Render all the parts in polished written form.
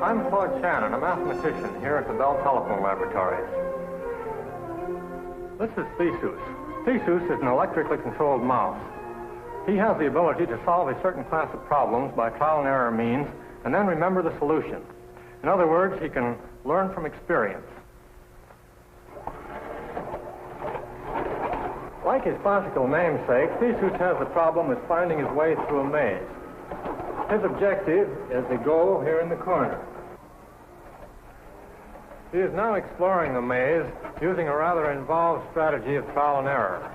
I'm Claude Shannon, a mathematician here at the Bell Telephone Laboratories. This is Theseus. Theseus is an electrically controlled mouse. He has the ability to solve a certain class of problems by trial and error means and then remember the solution. In other words, he can learn from experience. Like his classical namesake, Theseus has the problem of finding his way through a maze. His objective is the goal here in the corner. He is now exploring the maze using a rather involved strategy of trial and error.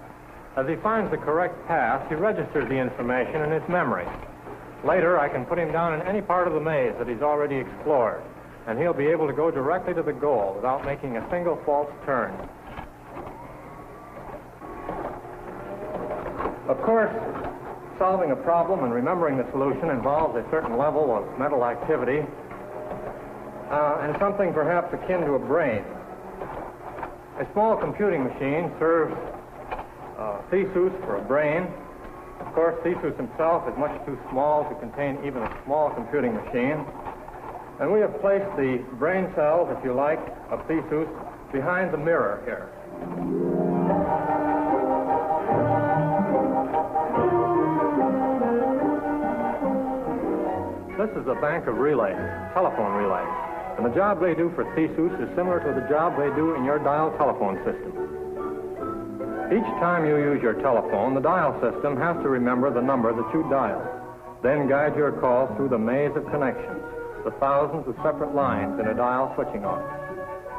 As he finds the correct path, he registers the information in his memory. Later, I can put him down in any part of the maze that he's already explored, and he'll be able to go directly to the goal without making a single false turn. Of course, solving a problem and remembering the solution involves a certain level of mental activity and something perhaps akin to a brain. A small computing machine serves Theseus for a brain. Of course, Theseus himself is much too small to contain even a small computing machine. And we have placed the brain cells, if you like, of Theseus behind the mirror here. This is a bank of relays, telephone relays, and the job they do for Theseus is similar to the job they do in your dial telephone system. Each time you use your telephone, the dial system has to remember the number that you dial, then guide your call through the maze of connections, the thousands of separate lines in a dial switching office.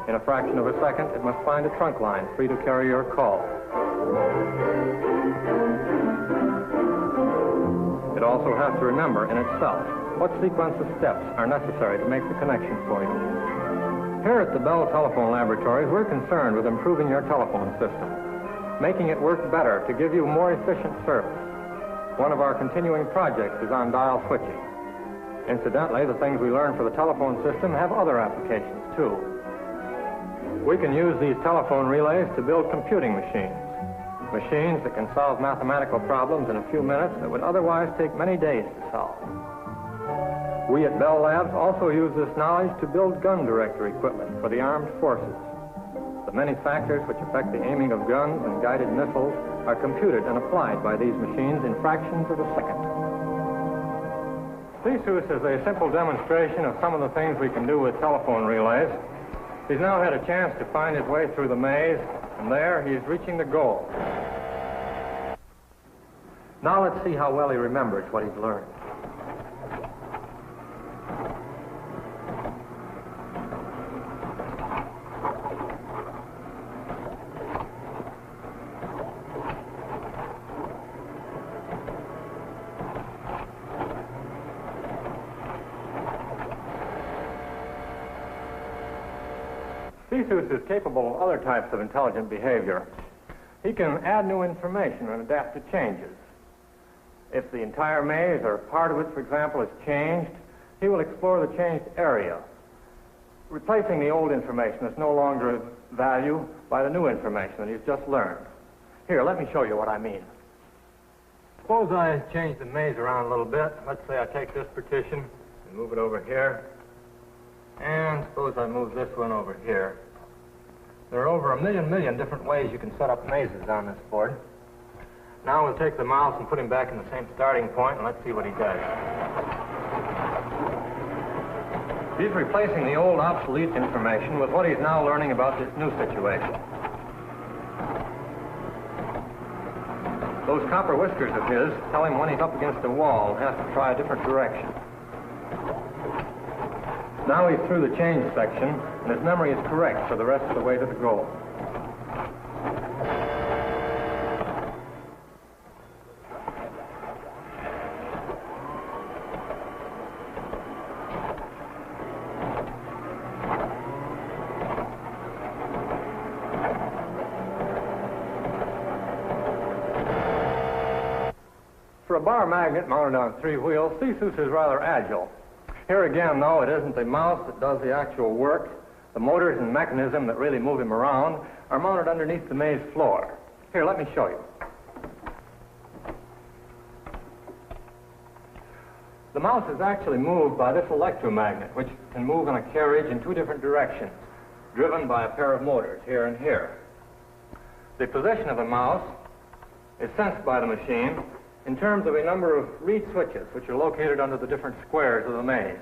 In a fraction of a second, it must find a trunk line free to carry your call. It also has to remember in itself what sequence of steps are necessary to make the connection for you. Here at the Bell Telephone Laboratories, we're concerned with improving your telephone system, making it work better to give you more efficient service. One of our continuing projects is on dial switching. Incidentally, the things we learn for the telephone system have other applications, too. We can use these telephone relays to build computing machines, machines that can solve mathematical problems in a few minutes that would otherwise take many days to solve. We at Bell Labs also use this knowledge to build gun director equipment for the armed forces. The many factors which affect the aiming of guns and guided missiles are computed and applied by these machines in fractions of a second. Theseus is a simple demonstration of some of the things we can do with telephone relays. He's now had a chance to find his way through the maze, and there he is reaching the goal. Now let's see how well he remembers what he's learned. Theseus is capable of other types of intelligent behavior. He can add new information and adapt to changes. If the entire maze or part of it, for example, is changed, he will explore the changed area, replacing the old information that's no longer of value by the new information that he's just learned. Here, let me show you what I mean. Suppose I change the maze around a little bit. Let's say I take this partition and move it over here. And suppose I move this one over here. There are over a million different ways you can set up mazes on this board. Now we'll take the mouse and put him back in the same starting point, and let's see what he does. He's replacing the old obsolete information with what he's now learning about this new situation. Those copper whiskers of his tell him when he's up against a wall and has to try a different direction. Now he's through the change section, and his memory is correct for the rest of the way to the goal. For a bar magnet mounted on 3 wheels, Theseus is rather agile. Here again, though, it isn't the mouse that does the actual work. The motors and mechanism that really move him around are mounted underneath the maze floor. Here, let me show you. The mouse is actually moved by this electromagnet, which can move in a carriage in two different directions, driven by a pair of motors here and here. The position of the mouse is sensed by the machine in terms of a number of reed switches, which are located under the different squares of the maze.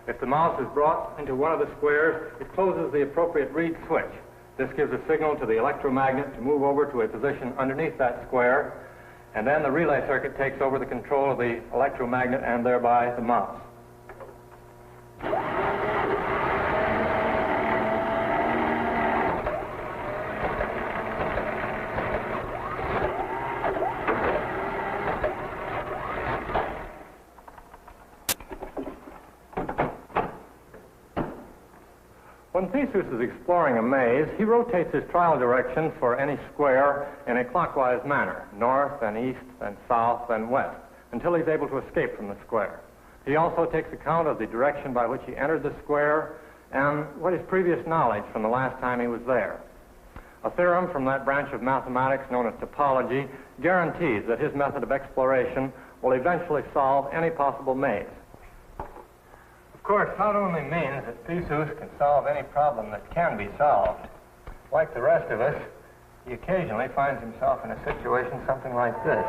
If the mouse is brought into one of the squares, it closes the appropriate reed switch. This gives a signal to the electromagnet to move over to a position underneath that square, and then the relay circuit takes over the control of the electromagnet and thereby the mouse. When Theseus is exploring a maze, he rotates his trial direction for any square in a clockwise manner, north, then east, then south, then west, until he's able to escape from the square. He also takes account of the direction by which he entered the square and what his previous knowledge from the last time he was there. A theorem from that branch of mathematics known as topology guarantees that his method of exploration will eventually solve any possible maze. Of course, not only means that Theseus can solve any problem that can be solved. Like the rest of us, he occasionally finds himself in a situation something like this.